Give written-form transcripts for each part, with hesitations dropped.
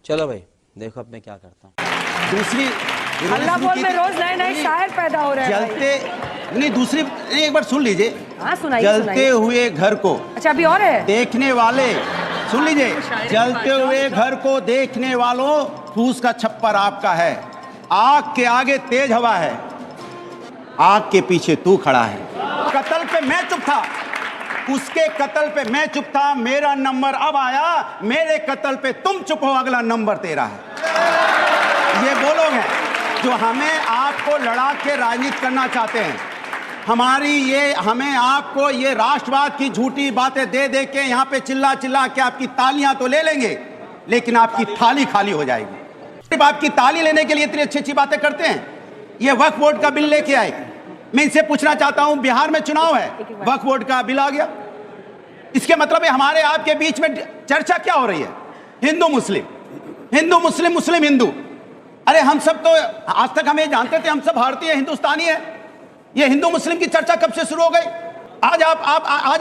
चलो भाई देखो अब मैं क्या करता हूँ। दूसरी अल्लाह बोल में रोज नए नए शायर पैदा हो रहे हैं। जलते नहीं, दूसरी एक बार सुन लीजिए। हाँ सुनाइए जलते सुनाइए। हुए घर को अच्छा अभी और है। देखने वाले, सुन लीजिए, जलते हुए घर को देखने वालों, फूस का छप्पर आपका है, आग के आगे तेज हवा है, आग के पीछे तू खड़ा है। कत्ल पे मैं चुप था, उसके कत्ल पे मैं चुप था, मेरा नंबर अब आया, मेरे कत्ल पे तुम चुप हो, अगला नंबर तेरा है। ये वो लोग हैं जो हमें आपको लड़ा के राजनीति करना चाहते हैं। हमें आपको ये राष्ट्रवाद की झूठी बातें दे दे के यहाँ पे चिल्ला चिल्ला के आपकी तालियां तो ले लेंगे, लेकिन आपकी थाली खाली हो जाएगी। सिर्फ आपकी ताली लेने के लिए इतनी अच्छी अच्छी बातें करते हैं। ये वक्फ बोर्ड का बिल लेके आए, मैं इनसे पूछना चाहता हूं, बिहार में चुनाव है, वक्फ बोर्ड का बिल आ गया, इसके मतलब है हमारे आपके बीच में चर्चा क्या हो रही है? हिंदू मुस्लिम, हिंदू मुस्लिम, मुस्लिम हिंदू। अरे हम सब तो आज तक हमें जानते थे हम सब भारतीय हिंदुस्तानी है। ये हिंदू मुस्लिम की चर्चा कब से शुरू हो गई? आज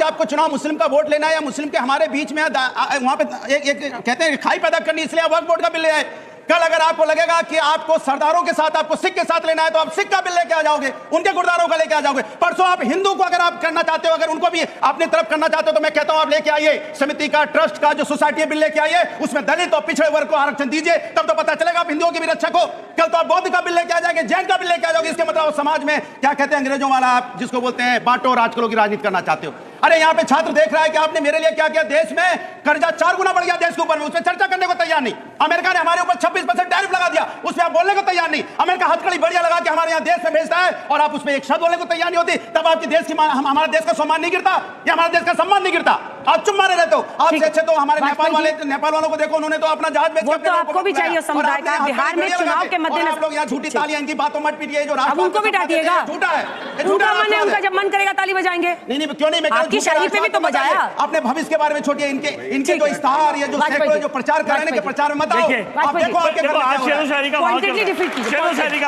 आपको चुनाव मुस्लिम का वोट लेना है या मुस्लिम के हमारे बीच में वहां पे एक कहते हैं खाई पैदा करनी, इसलिए वक्फ बोर्ड का बिल ले आए। कल अगर आपको लगेगा कि आपको सरदारों के साथ, आपको सिख के साथ लेना है, तो आप सिख का बिल लेके आ जाओगे, उनके गुरदारों का लेके आ जाओगे। परसों आप हिंदू को अगर आप करना चाहते हो, अगर उनको भी अपनी तरफ करना चाहते हो, तो मैं कहता हूं आप लेके आइए समिति का, ट्रस्ट का जो सोसाइटी बिल लेके आइए, उसमें दलित और पिछड़े वर्ग को आरक्षण दीजिए, तब तो पता चलेगा आप हिंदुओं के भी रक्षक हो। कल तो आप बौद्ध का बिल लेके आ जाएंगे, जैन का बिल लेके आ जाओगे, इसके मतलब समाज में क्या कहते हैं अंग्रेजों वाला, आप जिसको बोलते हैं बांटो और राज करो की राजनीति करना चाहते हो। अरे यहाँ पे छात्र देख रहा है कि आपने मेरे लिए क्या किया, देश में कर्जा 4 गुना बढ़ गया देश के ऊपर में, उसमें चर्चा करने को तैयार नहीं। अमेरिका ने हमारे ऊपर 26% टैरिफ लगा दिया, उसमें आप बोलने को तैयार नहीं। अमेरिका हथकड़ी बढ़िया लगा के हमारे यहाँ देश में भेजता है और आप उसमें एक शब्द बोलने को तैयार नहीं होती, तब आपकी देश की हमारा देश का सम्मान नहीं गिरता, या हमारा देश का सम्मान नहीं गिरता। आप चुप मारे रहते हो। आपसे अच्छे तो हमारे नेपाल वालों को देखो, उन्होंने तो अपना जहाज बेच के आपको भी चाहिए समुदाय का। बिहार में चुनाव के मद्देनजर आप लोग यहाँ झूठी तालियां, इनकी बातों मत पीटिए, जो अब उनको भी डांटिएगा। झूठा है, उनका मन है, उनका जब मन करेगा ताली बजाएंगे। नहीं क्यों नहीं, मैं आपकी शादी पे भी तो बजाया। अपने भविष्य के बारे में छोड़िए, इनके जो इस्तार, ये जो सैकड़ों जो प्रचार कर रहे हैं, प्रचार में मत आओ। आप देखो आपके आज शेरो शायरी का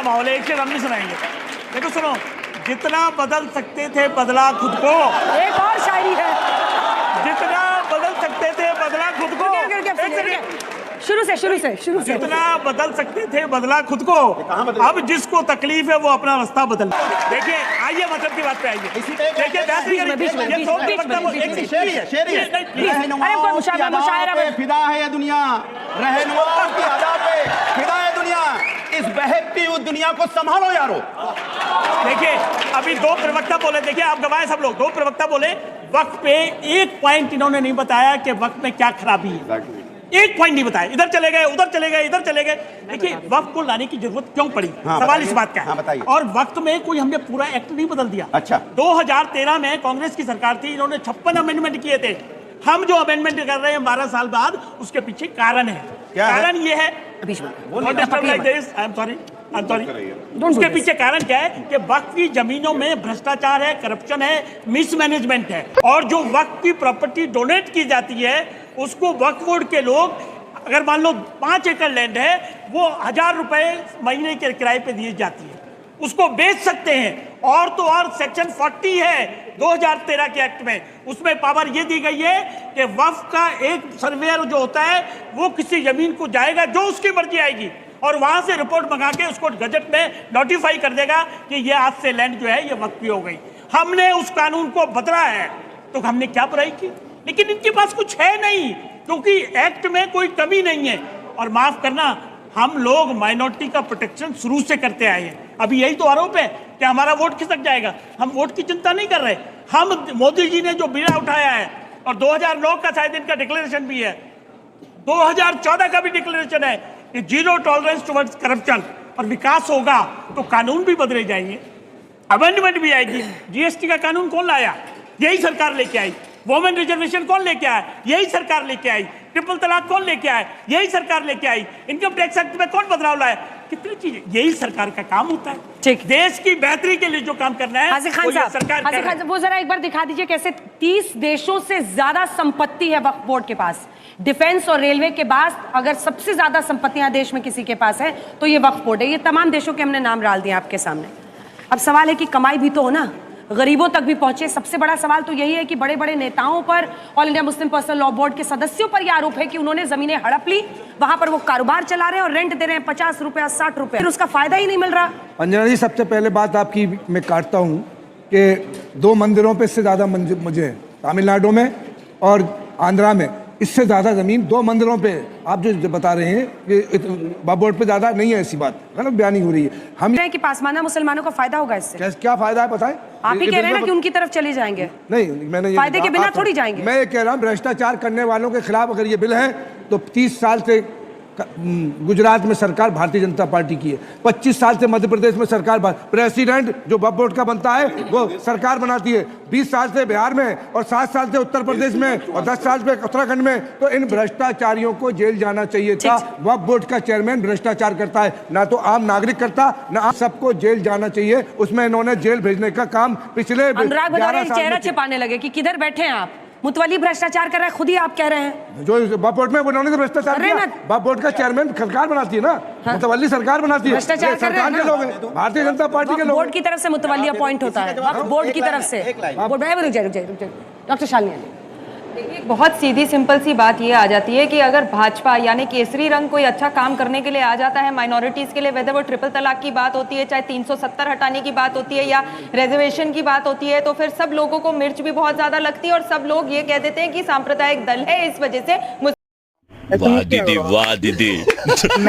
माहौल है, एक शेर हम नहीं सुनाएंगे। देखो सुनो, जितना बदल सकते थे बदला खुद को। एक और शायरी है, जितना बदल सकते थे बदला खुद को। शुरू से जितना बदल सकते थे बदला खुद को, अब जिसको तकलीफ है वो अपना रास्ता बदल। देखिए आइए मतलब की बात पे आइए। देखिए फिदा है ये दुनिया, रहनुमाओं की अदा पे फिदा है दुनिया, इस बहती हुई दुनिया को संभालो यारो। देखिए अभी 2 प्रवक्ता बोले, देखिए आप गवाए सब लोग, 2 प्रवक्ता बोले, वक्त पे एक पॉइंट इन्होंने नहीं बताया कि वक्त में क्या खराबी है, एक पॉइंट नहीं बताया। इधर चले गए, उधर चले गए, इधर चले गए। देखिए वक्त को लाने की जरूरत क्यों पड़ी, सवाल इस बात का है। और वक्त में कोई हमने पूरा एक्ट नहीं बदल दिया। अच्छा 2013 में कांग्रेस की सरकार थी, इन्होंने 56 अमेंडमेंट किए थे। हम जो अमेंडमेंट कर रहे हैं 12 साल बाद, उसके पीछे कारण है। कारण ये है, उसके पीछे कारण क्या है कि वक्त की जमीनों में भ्रष्टाचार है, करप्शन है, मिसमैनेजमेंट है। और जो वक्त की प्रॉपर्टी डोनेट की जाती है, उसको वक्फ बोर्ड के लोग, अगर मान लो 5 एकड़ लैंड है, वो 1000 रुपए महीने के किराए पे दी जाती है, उसको बेच सकते हैं। और तो और सेक्शन 40 है 2013 के एक्ट में, उसमें पावर ये दी गई है कि वक्फ का एक सर्वेयर जो होता है वो किसी जमीन को जाएगा, जो उसकी मर्जी आएगी, और वहां से रिपोर्ट मंगा के उसको गजट में नोटिफाई कर देगा कि ये आज से लैंड जो है ये वक्फ की हो गई। हमने उस कानून को बदला है, तो हमने क्या बुराई की? लेकिन इनके पास कुछ है नहीं, क्योंकि एक्ट में कोई कमी नहीं है। और माफ करना, हम लोग माइनॉरिटी का प्रोटेक्शन शुरू से करते आए हैं। अभी यही तो आरोप है कि हमारा वोट खिसक जाएगा। हम वोट की चिंता नहीं कर रहे। हम, मोदी जी ने जो बीड़ा उठाया है, और 2009 का शायद इनका डिक्लेरेशन भी है, 2014 का भी डिक्लेरेशन है कि 0 टॉलरेंस टुवर्ड्स करप्शन, और विकास होगा तो कानून भी बदले जाएंगे, अमेंडमेंट भी आएगी। जीएसटी का कानून कौन लाया? यही सरकार लेके आई। वोमेन रिजर्वेशन कौन लेके आया? यही सरकार लेके आई। ट्रिपल तलाक कौन लेके आया? यही सरकार लेके आई। इनकम टैक्स एक्ट में कौन बदलाव लाया? कितनी चीजें, यही सरकार का काम होता है। ठीक, देश की बेहतरी के लिए जो काम करना है हाजी खान साहब, वो जरा एक बार दिखा दीजिए कैसे 30 देशों से ज्यादा संपत्ति है वक्फ बोर्ड के पास। डिफेंस और रेलवे के बाद अगर सबसे ज्यादा संपत्तियां देश में किसी के पास है तो ये वक्फ बोर्ड है। ये तमाम देशों के हमने नाम डाल दिए आपके सामने। अब सवाल है कि कमाई भी तो हो ना। गरीबों तक भी पहुंचे। सबसे बड़ा सवाल तो यही है कि बड़े बड़े नेताओं पर, all India Muslim personal law board के सदस्यों पर यह आरोप है कि उन्होंने जमीनें हड़प ली, वहां पर वो कारोबार चला रहे हैं और रेंट दे रहे हैं 50 रुपया 60 रुपया, फिर उसका फायदा ही नहीं मिल रहा। अंजना जी, सबसे पहले बात आपकी मैं काटता हूँ कि 2 मंदिरों पे इससे ज़्यादा मुझे तमिलनाडु में और आंध्रा में इससे ज़्यादा ज़मीन 2 मंदिरों पे आप जो बता रहे हैं कि वक्फ बोर्ड पे ज़्यादा नहीं है, ऐसी बात गलत बयानी हो रही है। हम कह रहे हैं कि पासमाना मुसलमानों को फायदा होगा इससे। क्या फायदा है बताएं? आप ही कह रहे हैं ना कि उनकी तरफ चले जाएंगे। नहीं, मैंने ये फायदे के बिना थोड़ी जाएंगे। मैं ये कह रहा हूँ भ्रष्टाचार करने वालों के खिलाफ अगर ये बिल है तो 30 साल से गुजरात में सरकार भारतीय जनता पार्टी की है, 25 साल से मध्य प्रदेश में सरकार, प्रेसिडेंट जो वक्फ बोर्ड का बनता है वो सरकार बनाती है, 20 साल से बिहार में और 7 साल से उत्तर प्रदेश में और 10 साल से उत्तराखंड में। तो इन भ्रष्टाचारियों को जेल जाना चाहिए था। वक्फ बोर्ड का चेयरमैन भ्रष्टाचार करता है, ना तो आम नागरिक करता, ना सबको जेल जाना चाहिए। उसमें इन्होंने जेल भेजने का काम पिछले अनुराग भदौरिया चेहरा छिपाने लगे कि किधर बैठे हैं आप। मुतवल्ली भ्रष्टाचार कर रहा है, खुद ही आप कह रहे हैं। जो वक्फ बोर्ड में उन्होंने तो भ्रष्टाचार किया। वक्फ बोर्ड का चेयरमैन सरकार बनाती है ना, मुतवल्ली सरकार बनाती है, भ्रष्टाचार कर रहे हैं सरकार के लोग हैं, भारतीय जनता पार्टी के लोग। बोर्ड की तरफ से मुतवल्ली अपॉइंट होता है, वक्फ बोर्ड की तरफ से। रुक जाइए डॉक्टर शालिनी। देखिए, बहुत सीधी सिंपल सी बात ये आ जाती है कि अगर भाजपा यानी केसरी रंग कोई अच्छा काम करने के लिए आ जाता है माइनॉरिटीज के लिए, वेदर वो ट्रिपल तलाक की बात होती है, चाहे 370 हटाने की बात होती है या रिजर्वेशन की बात होती है, तो फिर सब लोगों को मिर्च भी बहुत ज्यादा लगती है और सब लोग ये कह देते हैं कि सांप्रदायिक दल है, इस वजह से वाह दीदी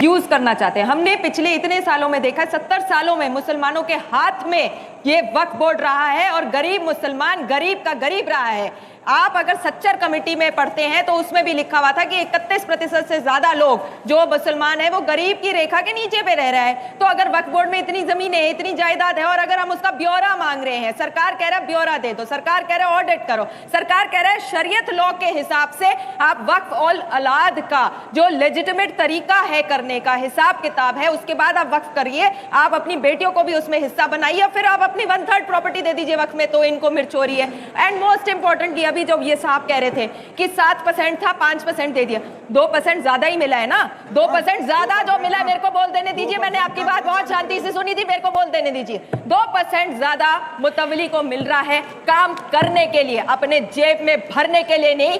यूज करना चाहते हैं। हमने पिछले इतने सालों में देखा, 70 सालों में मुसलमानों के हाथ में ये वक्फ बोर्ड रहा है और गरीब मुसलमान गरीब का गरीब रहा है। आप अगर सच्चर कमेटी में पढ़ते हैं तो उसमें भी लिखा हुआ था कि 31% से ज्यादा लोग जो मुसलमान है वो गरीब की रेखा के नीचे पे रह रहा है। तो अगर वक्फ बोर्ड में इतनी जमीनें, इतनी जायदाद है और अगर हम उसका ब्यौरा मांग रहे हैं, सरकार कह रहा है ब्यौरा दे दो, सरकार कह रहा है ऑडिट करो, सरकार कह रहा है शरीयत लॉ के हिसाब से आप वक्फ और औलाद का जो लेजिटिमेट तरीका है करने का, हिसाब किताब है, उसके बाद आप वक्फ करिए, आप अपनी बेटियों को भी उसमें हिस्सा बनाइए, फिर आप अपनी 1/3 प्रॉपर्टी दे दीजिए वक्फ में, तो इनको मिर्च हो रही है। एंड मोस्ट इंपॉर्टेंटली अभी जो ये साहब कह रहे थे कि 7% था 5% दे दिया, 2% ज्यादा ही मिला है ना, 2% ज्यादा जो मिला, मेरे को बोल देने दीजिए, मैंने आपकी बात बहुत शांति से सुनी थी, मेरे को बोल देने दीजिए। 2% ज्यादा मुतवली को मिल रहा है काम करने के लिए, अपने जेब में भरने के लिए नहीं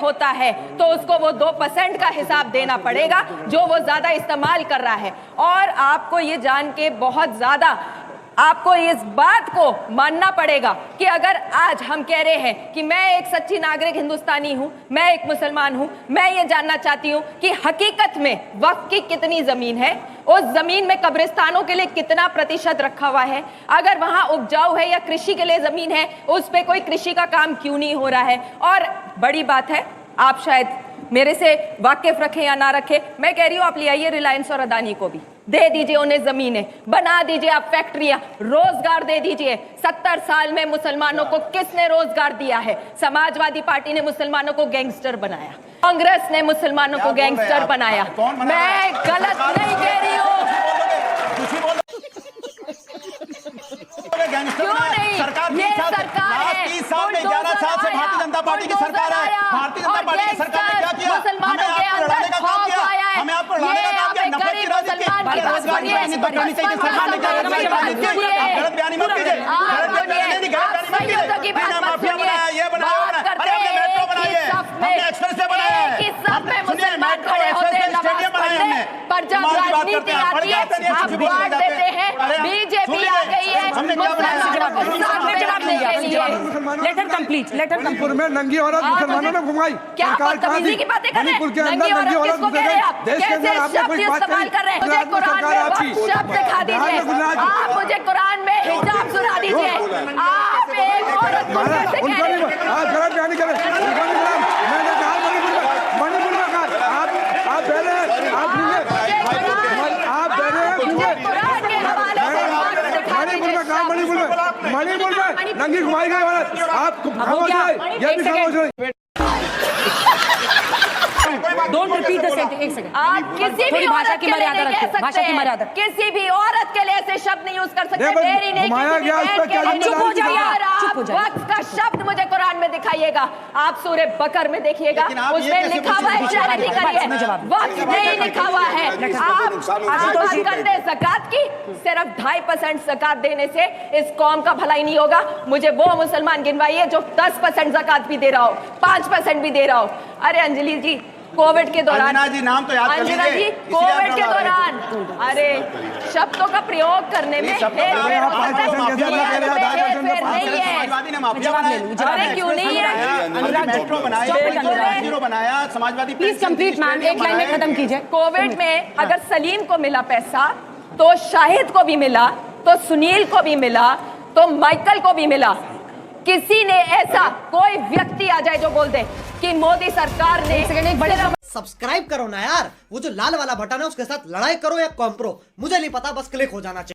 होता है, तो उसको वो 2% का हिसाब देना पड़ेगा जो वो ज्यादा इस्तेमाल कर रहा है। और आपको ये जान के बहुत ज्यादा आपको इस बात को मानना पड़ेगा कि अगर आज हम कह रहे हैं कि मैं एक सच्ची नागरिक हिंदुस्तानी हूं, मैं एक मुसलमान हूं, मैं ये जानना चाहती हूं कि हकीकत में वक्फ की कितनी जमीन है, उस जमीन में कब्रिस्तानों के लिए कितना प्रतिशत रखा हुआ है, अगर वहां उपजाऊ है या कृषि के लिए जमीन है, उस पे कोई कृषि का काम क्यों नहीं हो रहा है। और बड़ी बात है, आप शायद मेरे से वाकिफ रखें या ना रखें, मैं कह रही हूं आप ले आइए रिलायंस और अदानी को भी, दे दीजिए उन्हें जमीनें, बना दीजिए आप फैक्ट्रियां, रोजगार दे दीजिए। 70 साल में मुसलमानों को किसने रोजगार दिया है? समाजवादी पार्टी ने मुसलमानों को गैंगस्टर बनाया, कांग्रेस ने मुसलमानों को गैंगस्टर बनाया। मैं गलत नहीं कह रही हूँ, क्यों नहीं? ये सरकार है, 30 साल में 11 साल से भारतीय जनता पार्टी की सरकार है। भारतीय जनता पार्टी की सरकार ने क्या किया? मुसलमानों के अंदर खौफ आया है, हमें आपको लड़ाने का काम किया, नफरत की राजनीति की, बेरोजगारी की राजनीति करनी चाहिए सरकार ने, गलत बयानी मत कीजिए, माफिया बनाया, ये बनाया, अरे हमने मेट्रो बनाई है, हमने एक्सप्रेसवे बनाया है, सुनिए मेट्रो एक्सप्रेसवे स्टेडियम बनाए हमने, पर जब राजनीति आती है आप बांट देते हैं, बीजेपी आ गई है मणिपुर में नंगी औरत मुसलमानों ने घुमाई, क्या बदतमीजी की बातें कर रहे हैं? मणिपुर के अंदर नंगी औरत किसको कह रहे हैं आप? कैसे शब्द इस्तेमाल कर रहे हैं? मुझे कुरान में वक्त शब्द दिखा दीजिए, आप मुझे कुरान में हिजाब सुना दीजिए, आप एक औरत को कैसे कह रहे हैं? आप गलत बयानी करें, मैंने कहा मणिपुर में कहा आप पहले आप मणिपुर में नंगी घुमाई गई औरत, आप खामोश रहे, ये भी खामोश रहे। Don't repeat the sentence. एक सेकंड, आप किसी भी थोड़ी भाषा औरत की के लिए मर्यादा नहीं कह रखिए, सकते भाषा की हैं। मर्यादा। किसी भी औरत के लिए ऐसे शब्द नहीं यूज कर सकते। देखो, मेरी नहीं, घुमाया किसी गया, भी उस बहन पर क्या के लिए चुप हो जाइए, और चुप आप हो जाइए। वक्त का शब्द मुझे कुरान में दिखाइएगा। आप सूरह बकर में देखिएगा, लेकिन आप ये उसमें कैसे लिखा हुआ है, बोल चैरिटी सकते हैं? करिए, मैं जवाब वक्त नहीं लिखा हुआ है। आप बात करते हैं ज़कात की, सिर्फ 2.5% ज़कात देने से इस कौम का भलाई नहीं होगा। मुझे वो मुसलमान गिनवाइए जो 10% ज़कात भी दे रहा हो, 5% भी दे रहा हो। अरे अंजलि जी, कोविड के दौरान, अंजना जी नाम तो याद कर अंजना लीजिए, जी, इसीलिए कोविड आप के घबरा रहे दौरान, अरे शब्दों का प्रयोग करने में शब्द हेर फेर हो आप सकता है। माफिया बना रहे हो, हेर फेर नहीं है। समाजवादी ने माफिया जवाब ले बनाया, लूं, जवाब अरे ले क्यों लूं। नहीं है? अनुराग मेट्रो बनाया, अनुराग। जीरो बनाया, समाजवादी प्लीज कंप्लीट मैम, एक लाइन में खत्म कीजिए। कोविड में अगर सलीम को मिला पैसा तो शाहिद को भी मिला, तो सुनील को भी मिला, तो माइकल को भी मिला। किसी ने ऐसा कोई व्यक्ति आ जाए जो बोल दे कि मोदी सरकार ने एक बड़े सब्सक्राइब करो ना यार, वो जो लाल वाला बटन है उसके साथ लड़ाई करो या कॉम्प्रो, मुझे नहीं पता, बस क्लिक हो जाना चाहिए।